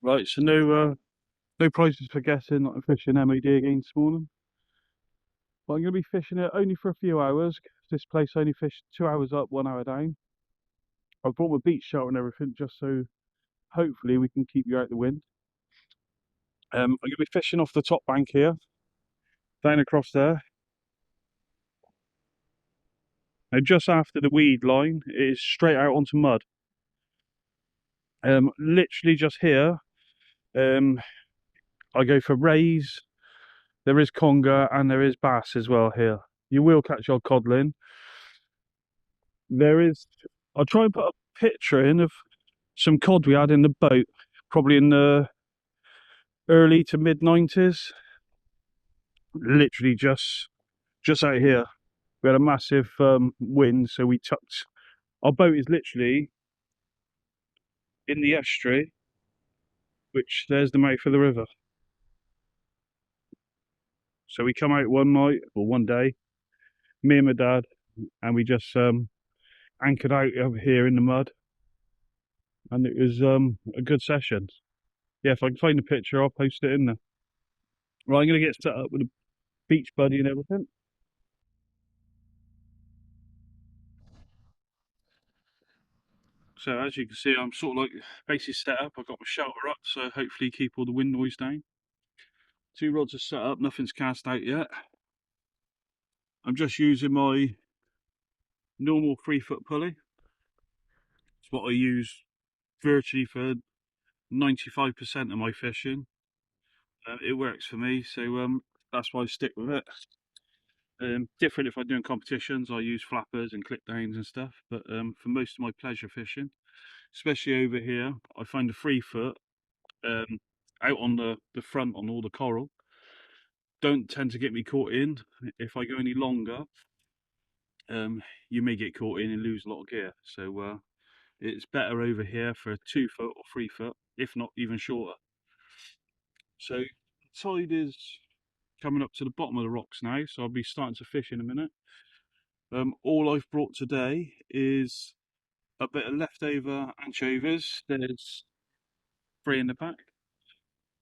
Right, so no prizes for guessing that I'm fishing MOD again this morning. But I'm going to be fishing it only for a few hours. This place only fished 2 hours up, 1 hour down. I've brought my beach shelter and everything just so hopefully we can keep you out the wind. I'm going to be fishing off the top bank here, down across there. Now just after the weed line, it is straight out onto mud. Literally just here, I go for rays. There is conger and there is bass as well here. You will catch your codlin. There is. I'll try and put a picture in of some cod we had in the boat, probably in the early to mid 90s. Literally just out here. We had a massive wind, so we tucked. Our boat is literally in the estuary, which there's the mouth of the river. So we come out one night or one day, me and my dad, and we just anchored out over here in the mud, and it was a good session. Yeah, if I can find a picture, I'll post it in there. Right, I'm gonna get set up with a beach buddy and everything. So as you can see, I'm sort of like basically set up. I've got my shelter up, so hopefully keep all the wind noise down. Two rods are set up, nothing's cast out yet. I'm just using my normal 3-foot pulley. It's what I use virtually for 95% of my fishing. It works for me, so that's why I stick with it. Different if I'm doing competitions, I use flappers and clip downs and stuff, but for most of my pleasure fishing, especially over here, I find the 3-foot out on the front on all the coral don't tend to get me caught in. If I go any longer, you may get caught in and lose a lot of gear. So it's better over here for a 2-foot or 3-foot, if not even shorter. So the tide is coming up to the bottom of the rocks now, so I'll be starting to fish in a minute. All I've brought today is a bit of leftover anchovies. There's 3 in the back,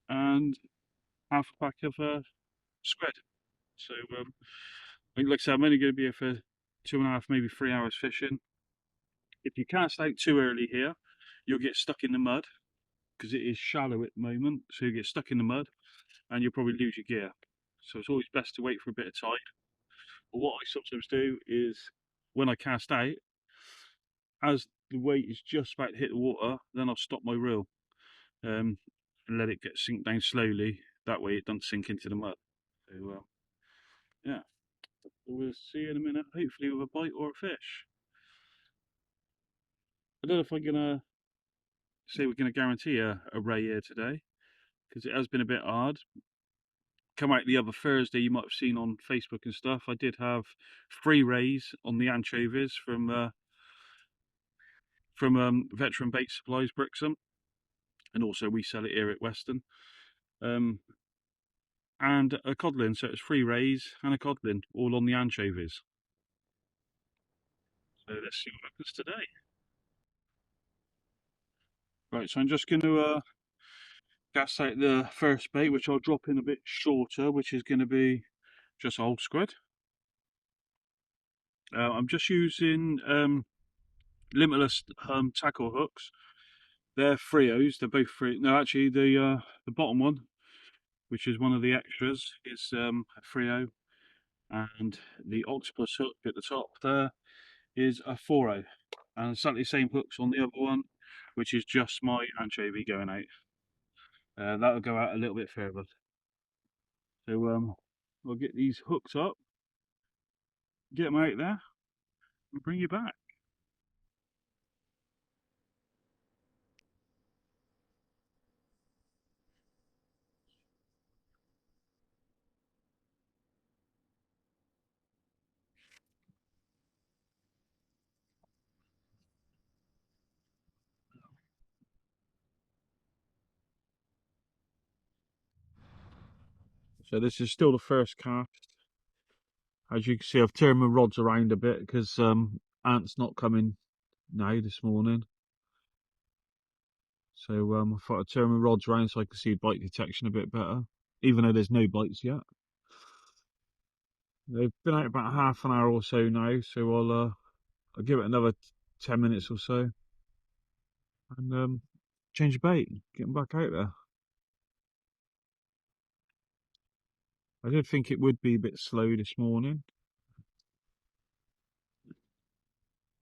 and half a pack of squid. So like I said, I'm only going to be here for 2.5, maybe 3 hours fishing. If you cast out too early here, you'll get stuck in the mud because it is shallow at the moment. So you get stuck in the mud and you'll probably lose your gear. So it's always best to wait for a bit of tide. But what I sometimes do is when I cast out, as the weight is just about to hit the water, then I'll stop my reel and let it sink down slowly. That way it doesn't sink into the mud. So yeah, we'll see you in a minute, hopefully with a bite or a fish. I don't know if I'm gonna say we're gonna guarantee a ray here today, because it has been a bit hard. Come out the other Thursday, you might have seen on Facebook and stuff, I did have 3 rays on the anchovies from Veteran Bait Supplies, Brixham, and also we sell it here at Weston. And a codlin, so it's 3 rays and a codlin, all on the anchovies. So let's see what happens today. Right, so I'm just going to cast out the first bait, which I'll drop in a bit shorter, which is going to be just old squid. I'm just using limitless tackle hooks. They're Frios. They're both free. No, actually, the bottom one, which is one of the extras, is a Frio, and the octopus hook at the top there is a 4O, and exactly the same hooks on the other one, which is just my anchovy going out. That'll go out a little bit further. So I'll get these hooked up, get them out there, and bring you back. So this is still the first cast. As you can see, I've turned my rods around a bit because Ant's not coming now this morning. So I thought I'd turn my rods around so I can see bite detection a bit better, even though there's no bites yet. They've been out about half an hour or so now, so I'll give it another 10 minutes or so and change the bait, get them back out there. I did think it would be a bit slow this morning.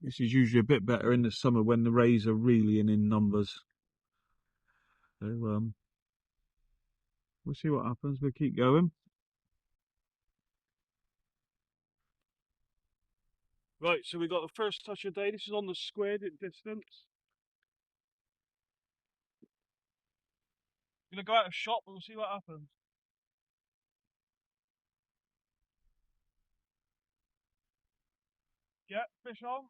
This is usually a bit better in the summer when the rays are really in numbers. So we'll see what happens. We'll keep going. Right, so we got the first touch of day. This is on the squid at distance. Gonna go out of shot, but we'll see what happens. Yeah, fish on.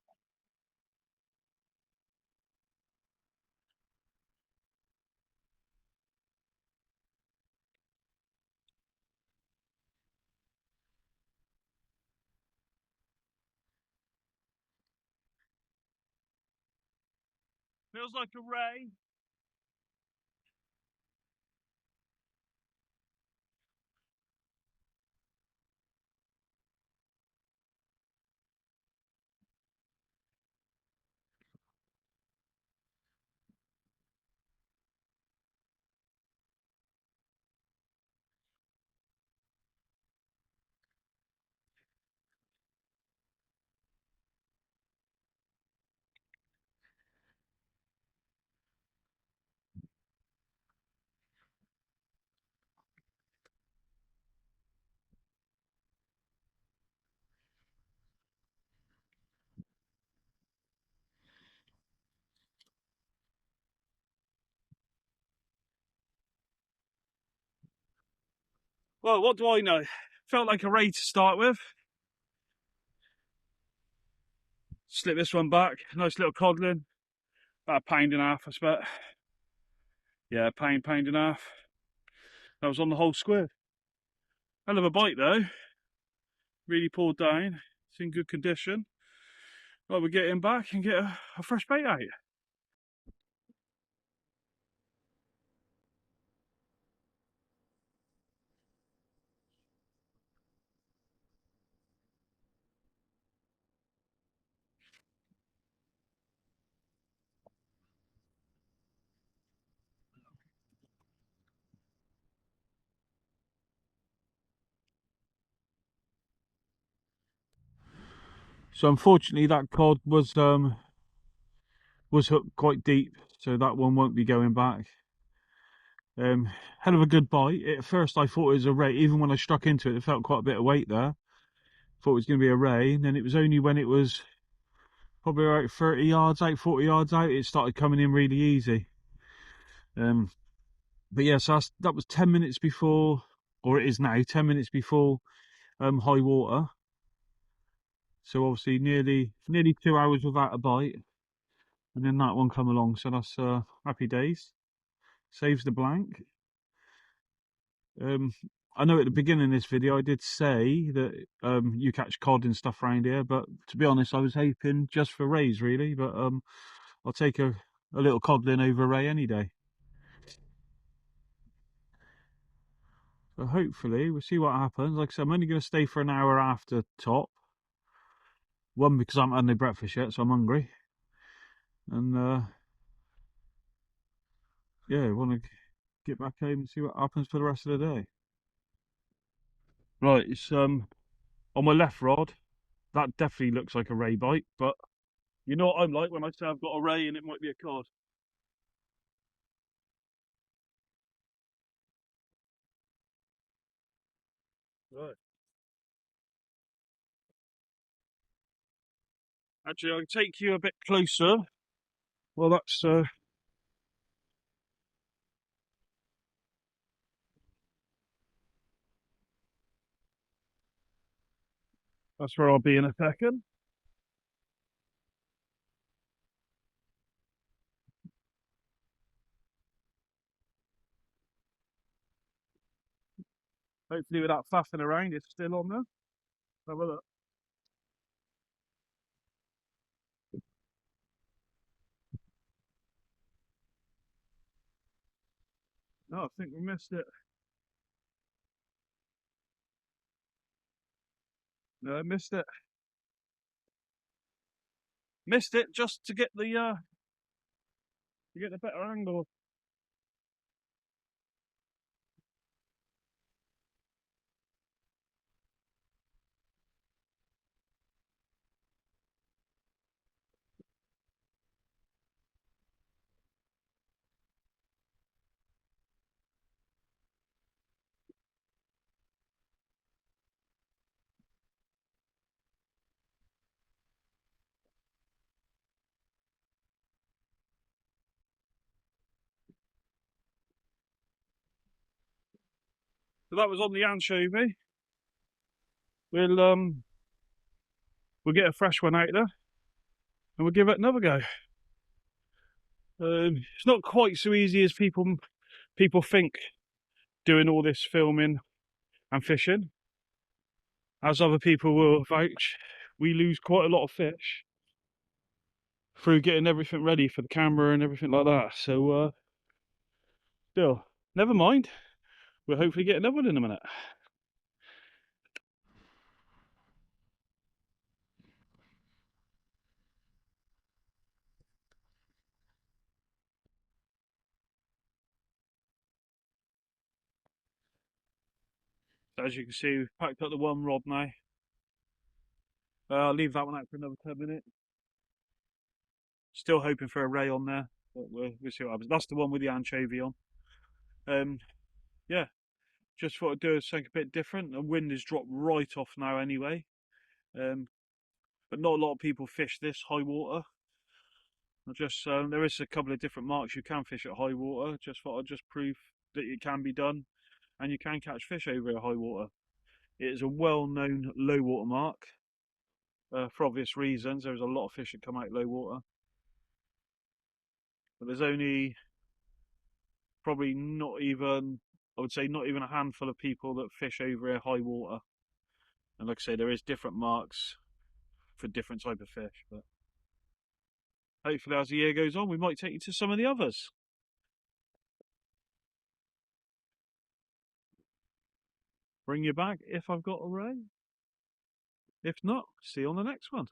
Feels like a ray. Well, what do I know? Felt like a ray to start with. Slip this one back. Nice little codling. About a pound and a half, I suppose. Yeah, pound and a half. That was on the whole squid. Hell of a bite though. Really pulled down. It's in good condition. Right, we'll get him back and get a fresh bait out. So unfortunately that cod was hooked quite deep, so that one won't be going back. Hell of a good bite. At first I thought it was a ray. Even when I struck into it, it felt quite a bit of weight there. Thought it was going to be a ray, and then it was only when it was probably about 30 yards out, 40 yards out, it started coming in really easy. But yeah, so that was 10 minutes before, or it is now 10 minutes before high water. So obviously nearly 2 hours without a bite, and then that one come along. So that's happy days. Saves the blank. Um, I know at the beginning of this video I did say that you catch cod and stuff around here, but to be honest, I was hoping just for rays really. But I'll take a little codling over a ray any day. So hopefully we'll see what happens. Like I said, I'm only going to stay for an hour after top. One, because I haven't had no breakfast yet, so I'm hungry. And yeah, I want to get back home and see what happens for the rest of the day. Right, it's on my left rod. That definitely looks like a ray bite, but you know what I'm like when I say I've got a ray and it might be a cod. Right. Actually, I can take you a bit closer. Well, that's where I'll be in a second. Hopefully, without faffing around, it's still on there. Have a look. No, I think we missed it. No, I missed it. Missed it just to get the better angle. So that was on the anchovy. We'll get a fresh one out there and we'll give it another go. It's not quite so easy as people think doing all this filming and fishing. As other people will vouch, we lose quite a lot of fish through getting everything ready for the camera and everything like that. So still, never mind. We'll hopefully get another one in a minute. As you can see, we've packed up the one rod now. I'll leave that one out for another 10 minutes. Still hoping for a ray on there, but we'll see what happens. That's the one with the anchovy on. Yeah, just thought I'd do something a bit different. The wind has dropped right off now anyway. But not a lot of people fish this high water. There is a couple of different marks you can fish at high water. Just thought I'd just prove that it can be done and you can catch fish over a high water. It is a well-known low water mark for obvious reasons. There's a lot of fish that come out low water, but there's only probably not even, I would say, not even a handful of people that fish over a high water. And like I say, there is different marks for different type of fish, but hopefully as the year goes on we might take you to some of the others. Bring you back if I've got a ray. If not, see you on the next one.